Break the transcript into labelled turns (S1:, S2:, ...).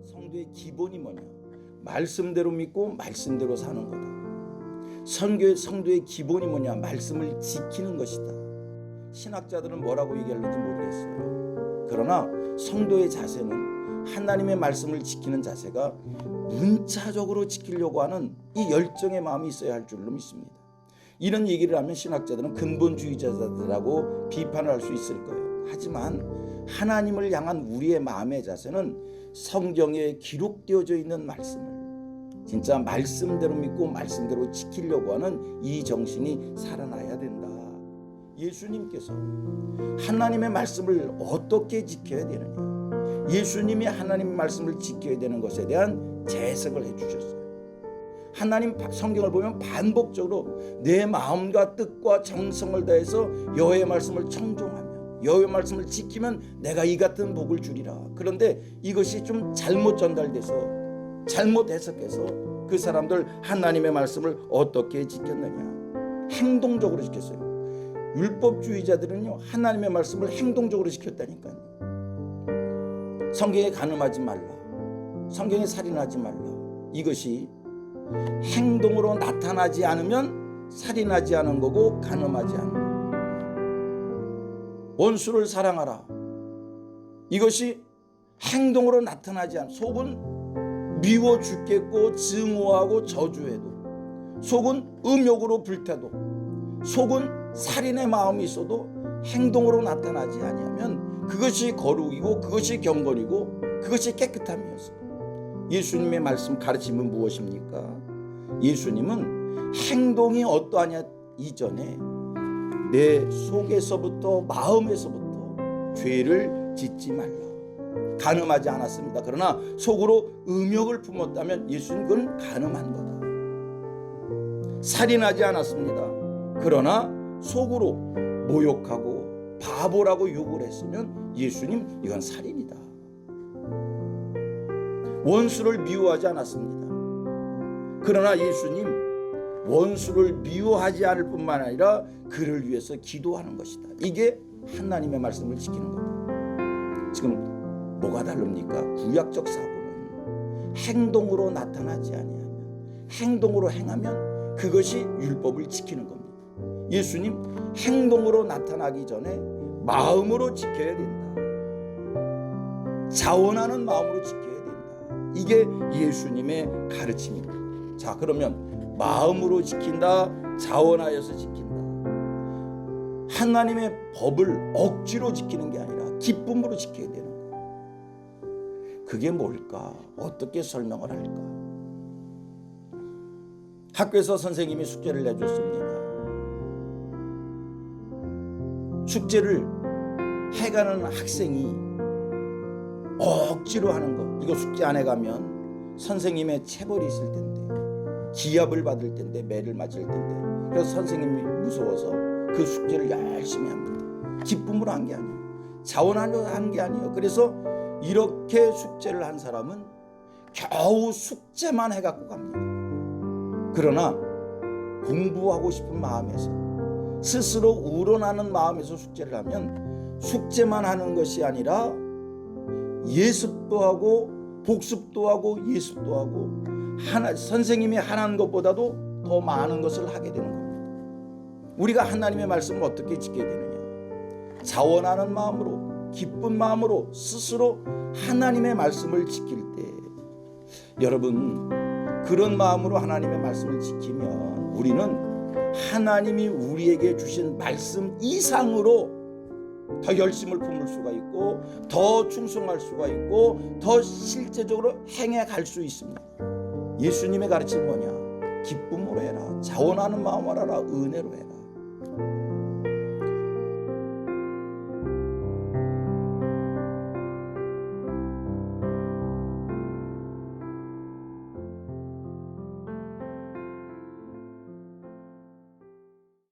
S1: 성도의 기본이 뭐냐? 말씀대로 믿고 말씀대로 사는 거다. 성도의 기본이 뭐냐? 말씀을 지키는 것이다. 신학자들은 뭐라고 얘기하는지 모르겠어요. 그러나 성도의 자세는 하나님의 말씀을 지키는 자세가 문자적으로 지키려고 하는 이 열정의 마음이 있어야 할 줄로 믿습니다. 이런 얘기를 하면 신학자들은 근본주의자들이라고 비판을 할 수 있을 거예요. 하지만 하나님을 향한 우리의 마음의 자세는 성경에 기록되어져 있는 말씀을 진짜 말씀대로 믿고 말씀대로 지키려고 하는 이 정신이 살아나야 된다. 예수님께서 하나님의 말씀을 어떻게 지켜야 되느냐, 예수님이 하나님의 말씀을 지켜야 되는 것에 대한 재석을 해주셨어요. 하나님 성경을 보면 반복적으로 내 마음과 뜻과 정성을 다해서 여호와의 말씀을 청종하며 여호와의 말씀을 지키면 내가 이 같은 복을 주리라. 그런데 이것이 좀 잘못 전달돼서 잘못 해석해서 그 사람들 하나님의 말씀을 어떻게 지켰느냐, 행동적으로 지켰어요. 율법주의자들은요, 하나님의 말씀을 행동적으로 지켰다니까요. 성경에 간음하지 말라, 성경에 살인하지 말라, 이것이 행동으로 나타나지 않으면 살인하지 않은 거고 간음하지 않은 거고, 원수를 사랑하라, 이것이 행동으로 나타나지 않은, 속은 미워 죽겠고 증오하고 저주해도, 속은 음욕으로 불태도, 속은 살인의 마음이 있어도 행동으로 나타나지 아니하면 그것이 거룩이고 그것이 경건이고 그것이 깨끗함이었어. 예수님의 말씀 가르침은 무엇입니까? 예수님은 행동이 어떠하냐 이전에 내 속에서부터 마음에서부터 죄를 짓지 말라. 간음하지 않았습니다. 그러나 속으로 음욕을 품었다면 예수님은 그건 간음한 거다. 살인하지 않았습니다. 그러나 속으로 모욕하고 바보라고 욕을 했으면 예수님 이건 살인이다. 원수를 미워하지 않았습니다. 그러나 예수님 원수를 미워하지 않을 뿐만 아니라 그를 위해서 기도하는 것이다. 이게 하나님의 말씀을 지키는 거다. 지금 뭐가 다릅니까? 구약적 사고는 행동으로 나타나지 아니하면, 행동으로 행하면 그것이 율법을 지키는 겁니다. 예수님 행동으로 나타나기 전에 마음으로 지켜야 된다. 자원하는 마음으로 지켜야 된다. 이게 예수님의 가르침입니다. 자, 그러면 마음으로 지킨다, 자원하여서 지킨다. 하나님의 법을 억지로 지키는 게 아니라 기쁨으로 지켜야 되는 거예요. 그게 뭘까? 어떻게 설명을 할까? 학교에서 선생님이 숙제를 내줬습니다. 숙제를 해가는 학생이 억지로 하는 거, 이거 숙제 안 해가면 선생님의 체벌이 있을 텐데, 기합을 받을 텐데, 매를 맞을 텐데, 그래서 선생님이 무서워서 그 숙제를 열심히 합니다. 기쁨으로 한 게 아니에요. 자원하려 한 게 아니에요. 그래서 이렇게 숙제를 한 사람은 겨우 숙제만 해갖고 갑니다. 그러나 공부하고 싶은 마음에서, 스스로 우러나는 마음에서 숙제를 하면 숙제만 하는 것이 아니라 예습도 하고 복습도 하고 예습도 하고 선생님이 하는 것보다도 더 많은 것을 하게 되는 겁니다. 우리가 하나님의 말씀을 어떻게 지켜야 되느냐? 자원하는 마음으로, 기쁜 마음으로 스스로 하나님의 말씀을 지킬 때, 여러분 그런 마음으로 하나님의 말씀을 지키면 우리는 하나님이 우리에게 주신 말씀 이상으로 더 열심을 품을 수가 있고, 더 충성할 수가 있고, 더 실제적으로 행해 갈 수 있습니다. 예수님의 가르침은 뭐냐? 기쁨으로 해라, 자원하는 마음으로 하라, 은혜로 해라.